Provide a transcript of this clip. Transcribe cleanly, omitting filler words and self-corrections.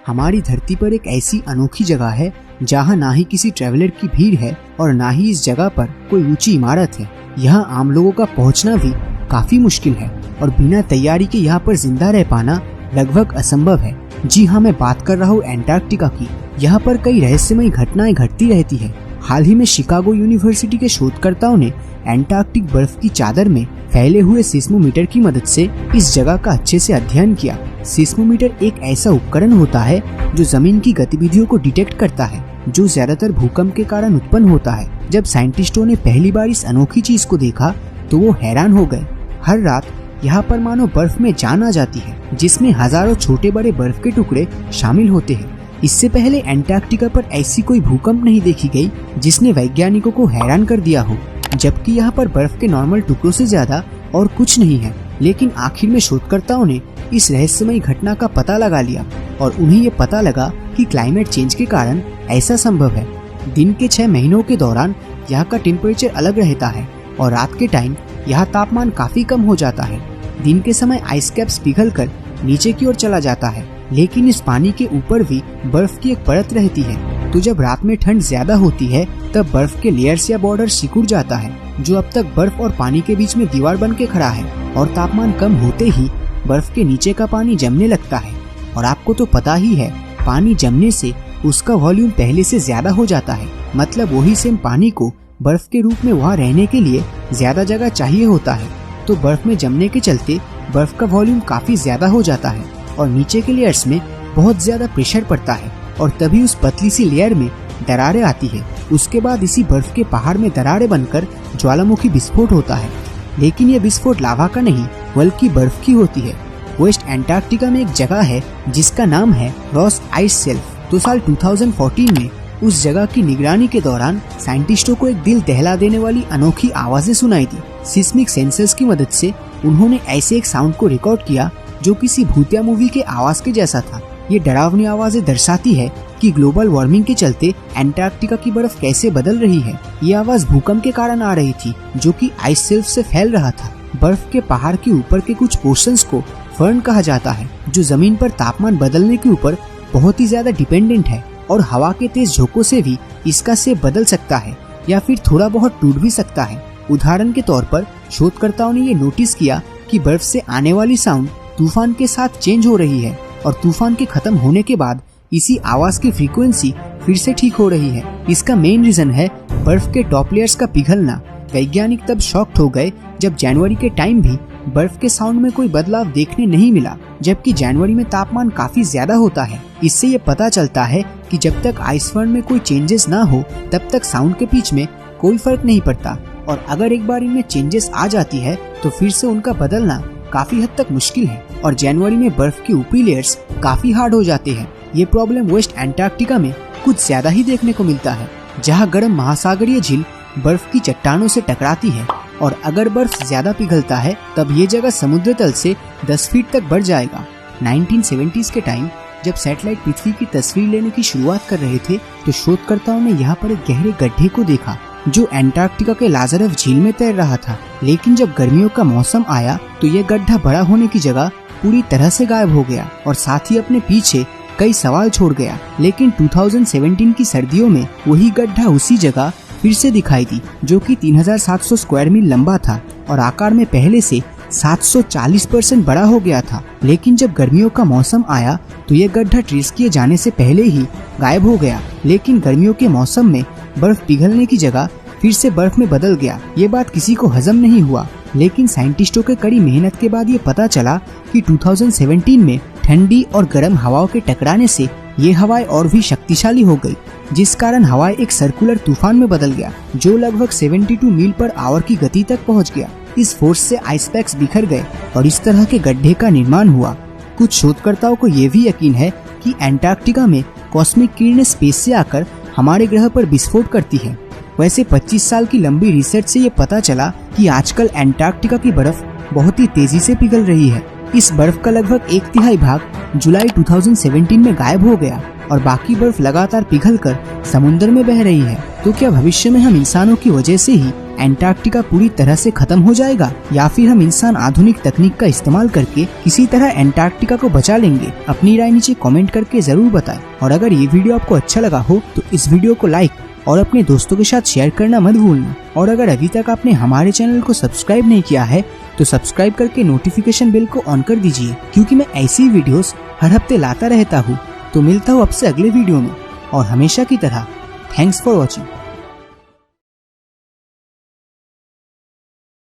हमारी धरती पर एक ऐसी अनोखी जगह है जहाँ ना ही किसी ट्रैवलर की भीड़ है और ना ही इस जगह पर कोई ऊंची इमारत है। यहाँ आम लोगों का पहुँचना भी काफी मुश्किल है और बिना तैयारी के यहाँ पर जिंदा रह पाना लगभग असंभव है। जी हाँ, मैं बात कर रहा हूँ एंटार्क्टिका की। यहाँ पर कई रहस्यमयी घटनाएं घटती रहती है। हाल ही में शिकागो यूनिवर्सिटी के शोधकर्ताओं ने एंटार्क्टिक बर्फ की चादर में फैले हुए सिस्मोमीटर की मदद से इस जगह का अच्छे से अध्ययन किया। सिस्मोमीटर एक ऐसा उपकरण होता है जो जमीन की गतिविधियों को डिटेक्ट करता है, जो ज्यादातर भूकंप के कारण उत्पन्न होता है। जब साइंटिस्टों ने पहली बार इस अनोखी चीज को देखा तो वो हैरान हो गए। हर रात यहाँ पर मानो बर्फ में जान आ जाती है, जिसमें हजारों छोटे बड़े बर्फ के टुकड़े शामिल होते हैं। इससे पहले एंटार्क्टिका पर ऐसी कोई भूकंप नहीं देखी गई जिसने वैज्ञानिकों को हैरान कर दिया हो, जबकि यहाँ पर बर्फ के नॉर्मल टुकड़ों से ज्यादा और कुछ नहीं है। लेकिन आखिर में शोधकर्ताओं ने इस रहस्यमयी घटना का पता लगा लिया और उन्हें ये पता लगा कि क्लाइमेट चेंज के कारण ऐसा संभव है। दिन के 6 महीनों के दौरान यहाँ का टेम्परेचर अलग रहता है और रात के टाइम यहाँ तापमान काफी कम हो जाता है। दिन के समय आइस कैप्स पिघलकर नीचे की ओर चला जाता है, लेकिन इस पानी के ऊपर भी बर्फ की एक परत रहती है। तो जब रात में ठंड ज्यादा होती है तब बर्फ के लेयर्स या बॉर्डर सिकुड़ जाता है, जो अब तक बर्फ और पानी के बीच में दीवार बन के खड़ा है। और तापमान कम होते ही बर्फ के नीचे का पानी जमने लगता है। और आपको तो पता ही है, पानी जमने से उसका वॉल्यूम पहले से ज्यादा हो जाता है। मतलब वही सेम पानी को बर्फ के रूप में वहाँ रहने के लिए ज्यादा जगह चाहिए होता है। तो बर्फ में जमने के चलते बर्फ का वॉल्यूम काफी ज्यादा हो जाता है और नीचे के लेयर्स में बहुत ज्यादा प्रेशर पड़ता है और तभी उस पतली सी लेयर में दरारें आती है। उसके बाद इसी बर्फ के पहाड़ में दरारें बनकर ज्वालामुखी विस्फोट होता है। लेकिन यह विस्फोट लावा का नहीं बल्कि बर्फ की होती है। वेस्ट एंटार्क्टिका में एक जगह है जिसका नाम है रॉस आइस शेल्फ। तो साल 2014 में उस जगह की निगरानी के दौरान साइंटिस्टों को एक दिल दहला देने वाली अनोखी आवाजें सुनाई दी। सिस्मिक सेंसर्स की मदद से उन्होंने ऐसे एक साउंड को रिकॉर्ड किया जो किसी भूतिया मूवी के आवाज के जैसा था। ये डरावनी आवाजें दर्शाती है कि ग्लोबल वार्मिंग के चलते एंटार्क्टिका की बर्फ कैसे बदल रही है। ये आवाज भूकंप के कारण आ रही थी जो कि आइस शेल्फ से फैल रहा था। बर्फ के पहाड़ के ऊपर के कुछ पोर्शंस को फर्न कहा जाता है, जो जमीन पर तापमान बदलने के ऊपर बहुत ही ज्यादा डिपेंडेंट है और हवा के तेज झोंकों से भी इसका शेप बदल सकता है या फिर थोड़ा बहुत टूट भी सकता है। उदाहरण के तौर पर शोधकर्ताओं ने ये नोटिस किया कि बर्फ से आने वाली साउंड तूफान के साथ चेंज हो रही है और तूफान के खत्म होने के बाद इसी आवाज की फ्रीक्वेंसी फिर से ठीक हो रही है। इसका मेन रीजन है बर्फ के टॉप लेयर्स का पिघलना। वैज्ञानिक तब शॉक्ड हो गए जब जनवरी के टाइम भी बर्फ के साउंड में कोई बदलाव देखने नहीं मिला, जबकि जनवरी में तापमान काफी ज्यादा होता है। इससे ये पता चलता है कि जब तक आइस फर्न में कोई चेंजेस ना हो तब तक साउंड के पिच में कोई फर्क नहीं पड़ता और अगर एक बार इनमें चेंजेस आ जाती है तो फिर से उनका बदलना काफी हद तक मुश्किल है और जनवरी में बर्फ के ऊपरी लेयर्स काफी हार्ड हो जाते हैं। ये प्रॉब्लम वेस्ट एंटार्क्टिका में कुछ ज्यादा ही देखने को मिलता है, जहाँ गर्म महासागरीय झील बर्फ की चट्टानों से टकराती है और अगर बर्फ ज्यादा पिघलता है तब ये जगह समुद्र तल से 10 फीट तक बढ़ जाएगा। 1970s के टाइम जब सैटेलाइट पृथ्वी की तस्वीर लेने की शुरुआत कर रहे थे तो शोधकर्ताओं ने यहाँ पर एक गहरे गड्ढे को देखा जो एंटार्क्टिका के लाजरस झील में तैर रहा था। लेकिन जब गर्मियों का मौसम आया तो ये गड्ढा बड़ा होने की जगह पूरी तरह से गायब हो गया और साथ ही अपने पीछे कई सवाल छोड़ गया। लेकिन 2017 की सर्दियों में वही गड्ढा उसी जगह फिर से दिखाई दी, जो कि 3700 स्क्वायर मील लंबा था और आकार में पहले से 740% बड़ा हो गया था। लेकिन जब गर्मियों का मौसम आया तो ये गड्ढा ट्रेस किए जाने से पहले ही गायब हो गया। लेकिन गर्मियों के मौसम में बर्फ पिघलने की जगह फिर से बर्फ में बदल गया। ये बात किसी को हजम नहीं हुआ, लेकिन साइंटिस्टों के कड़ी मेहनत के बाद ये पता चला कि 2017 में ठंडी और गर्म हवाओं के टकराने से ये हवाएं और भी शक्तिशाली हो गई, जिस कारण हवाएं एक सर्कुलर तूफान में बदल गया जो लगभग 72 मील पर आवर की गति तक पहुंच गया। इस फोर्स से आइस पैक्स बिखर गए और इस तरह के गड्ढे का निर्माण हुआ। कुछ शोधकर्ताओं को ये भी यकीन है कि एंटार्क्टिका में कॉस्मिक किरणें स्पेस से आकर हमारे ग्रह पर विस्फोट करती है। वैसे 25 साल की लंबी रिसर्च से ये पता चला कि आजकल एंटार्क्टिका की बर्फ बहुत ही तेजी से पिघल रही है इस बर्फ का लगभग 1/3 भाग जुलाई 2017 में गायब हो गया और बाकी बर्फ लगातार पिघलकर समुद्र में बह रही है। तो क्या भविष्य में हम इंसानों की वजह से ही एंटार्क्टिका पूरी तरह से खत्म हो जाएगा, या फिर हम इंसान आधुनिक तकनीक का इस्तेमाल करके किसी तरह एंटार्क्टिका को बचा लेंगे? अपनी राय नीचे कमेंट करके जरूर बताएं। और अगर ये वीडियो आपको अच्छा लगा हो तो इस वीडियो को लाइक और अपने दोस्तों के साथ शेयर करना मत भूलना। और अगर अभी तक आपने हमारे चैनल को सब्सक्राइब नहीं किया है तो सब्सक्राइब करके नोटिफिकेशन बेल को ऑन कर दीजिए, क्योंकि मैं ऐसी वीडियोस हर हफ्ते लाता रहता हूँ। तो मिलता हूँ आपसे अगले वीडियो में, और हमेशा की तरह थैंक्स फॉर वॉचिंग।